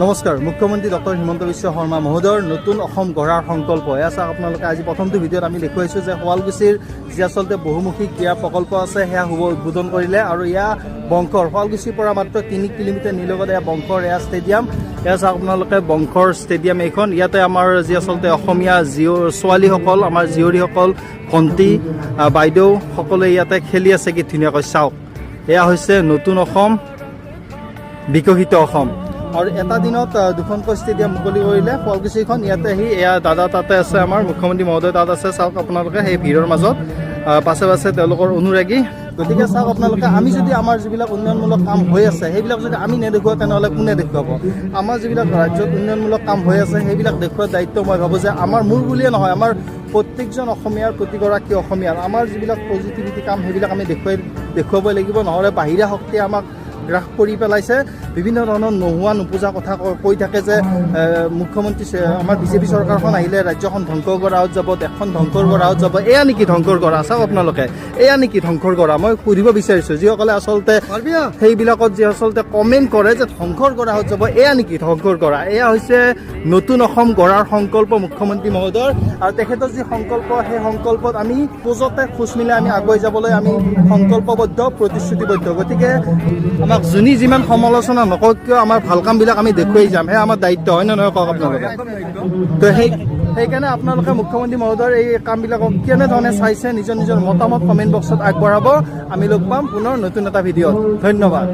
নমস্কাৰ মুখ্যমন্ত্ৰী ডক্টৰ হিমন্ত বিশ্ব শৰ্মা মহোদয়ৰ নতুন অসম গঢ়াৰ সংকল্প এয়া চাওক আপোনালোকে আজি প্ৰথমটো ভিডিঅ'ত আমি দেখুৱাইছোঁ যে শুৱালকুছিৰ যি আচলতে বহুমুখী ক্ৰীড়া প্ৰকল্প আছে সেয়া শুভ উদ্বোধন কৰিলে আৰু এয়া বংশৰ শুৱালকুছিৰ পৰা মাত্ৰ 3 কিলোমিটাৰ নিলগতে এয়া বংশৰ এয়া ষ্টেডিয়াম এয়া চাওক আপোনালোকে বংশৰ ষ্টেডিয়াম এইখন ইয়াতে আমাৰ যি আচলতে অসমীয়া ছোৱালীসকল আমাৰ জীয়ৰীসকল ভণ্টি বাইদেউ সকলোৱে ইয়াতে খেলি আছে কি ধুনীয়াকৈ চাওক এয়া হৈছে নতুন অসম বিকশিত অসম আৰু এটা দিনত দুখনকৈ ষ্টেডিয়াম মুকলি কৰিলে শুৱালকুছিখন ইয়াতে আহি এয়া দাদা তাতে আছে আমাৰ মুখ্যমন্ত্ৰী মহোদয় তাত আছে চাওক আপোনালোকে সেই ভিৰৰ মাজত পাছে পাছে তেওঁলোকৰ অনুৰাগী গতিকে চাওক আপোনালোকে আমি যদি আমাৰ যিবিলাক উন্নয়নমূলক কাম হৈ আছে সেইবিলাক যদি আমি নেদেখুৱাওঁ তেনেহ'লে কোনে দেখুৱাব আমাৰ যিবিলাক ৰাজ্যত উন্নয়নমূলক কাম হৈ আছে সেইবিলাক দেখুওৱাৰ দায়িত্ব মই ভাবোঁ যে আমাৰ মোৰ বুলিয়ে নহয় আমাৰ প্ৰত্যেকজন অসমীয়াৰ প্ৰতিগৰাকী অসমীয়াৰ আমাৰ যিবিলাক পজিটিভিটি কাম সেইবিলাক আমি দেখুৱাবই লাগিব নহ'লে বাহিৰা শক্তিয়ে আমাক গ্ৰাস কৰি পেলাইছে বিভিন্ন ধৰণৰ নোহোৱা নোপোজা কথা কৈ থাকে যে মুখ্যমন্ত্ৰী আমাৰ বিজেপি চৰকাৰখন আহিলে ৰাজ্যখন ধ্বংস কৰা হৈ যাব দেশখন ধ্বংসৰ কৰা হৈ যাব এয়া নেকি ধ্বংসৰ কৰা চাওক আপোনালোকে এয়া নেকি ধ্বংসৰ কৰা মই সুধিব বিচাৰিছোঁ যিসকলে আচলতে সেইবিলাকত যি আচলতে কমেণ্ট কৰে যে ধ্বংসৰ কৰা হৈ যাব এয়া নেকি ধ্বংসৰ কৰা এয়া হৈছে নতুন অসম গঢ়াৰ সংকল্প মুখ্যমন্ত্ৰী মহোদয়ৰ আৰু তেখেতৰ যি সংকল্প সেই সংকল্পত আমি পূজতে খোজ মিলাই আমি আগুৱাই যাবলৈ আমি সংকল্পবদ্ধ প্ৰতিশ্ৰুতিবদ্ধ গতিকে আমাক যোনে যিমান সমালোচনা নকওক কিয় আমাৰ ভাল কামবিলাক আমি দেখুৱাই যাম সেয়া আমাৰ দায়িত্ব হয় নে নহয় কওক আপোনালোকে তো সেইকাৰণে আপোনালোকে মুখ্যমন্ত্ৰী মহোদয়ৰ এই কামবিলাকক কেনেধৰণে চাইছে নিজৰ নিজৰ মতামত কমেণ্ট বক্সত আগবঢ়াব আমি লগ পাম পুনৰ নতুন এটা ভিডিঅ'ত ধন্যবাদ।